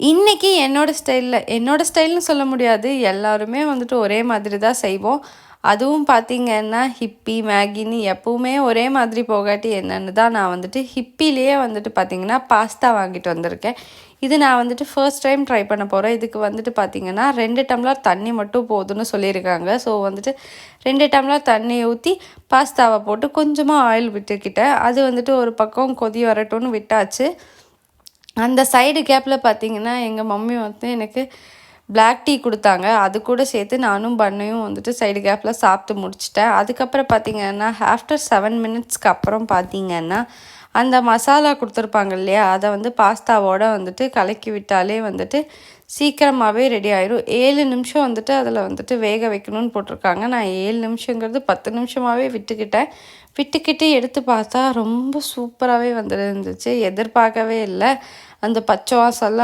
இன்றைக்கி என்னோட ஸ்டைல்னு சொல்ல முடியாது, எல்லாருமே வந்துட்டு ஒரே மாதிரி தான் செய்வோம். அதுவும் பார்த்திங்கன்னா ஹிப்பி மேகின்னு எப்போவுமே ஒரே மாதிரி போகாட்டி என்னென்னு தான் நான் வந்துட்டு ஹிப்பிலேயே வந்துட்டு பார்த்திங்கன்னா பாஸ்தா வாங்கிட்டு வந்திருக்கேன். இது நான் வந்துட்டு ஃபர்ஸ்ட் டைம் ட்ரை பண்ண போகிறேன். இதுக்கு வந்துட்டு பார்த்திங்கன்னா 2 டம்ளர் தண்ணி மட்டும் போதும்னு சொல்லியிருக்காங்க. ஸோ வந்துட்டு 2 டம்ளர் தண்ணி ஊற்றி பாஸ்தாவை போட்டு கொஞ்சமாக ஆயில் விட்டுக்கிட்டேன். அது வந்துட்டு ஒரு பக்கம் கொதி வரட்டும்னு விட்டாச்சு. அந்த சைடு கேப்பில் பார்த்திங்கன்னா எங்கள் மம்மி வந்து எனக்கு பிளாக் டீ கொடுத்தாங்க. அது கூட சேர்த்து நானும் பண்ணையும் வந்துட்டு சைடு கேப்பில் சாப்பிட்டு முடிச்சிட்டேன். அதுக்கப்புறம் பார்த்திங்கன்னா ஆஃப்டர் 7 மினிட்ஸ்க்கு அப்புறம் பார்த்திங்கன்னா அந்த மசாலா கொடுத்துருப்பாங்க இல்லையா, அதை வந்து பாஸ்தாவோடு வந்துட்டு கலக்கி விட்டாலே வந்துட்டு சீக்கிரமாகவே ரெடி ஆயிடும். 7 நிமிஷம் வந்துட்டு அதில் வந்துட்டு வேக வைக்கணும்னு போட்டிருக்காங்க. நான் 7 நிமிஷங்கிறது 10 நிமிஷமாகவே விட்டுக்கிட்டு எடுத்து பார்த்தா ரொம்ப சூப்பராகவே வந்துருந்துச்சு. எதிர்பார்க்கவே இல்லை. அந்த பச்சை வாசம்லாம்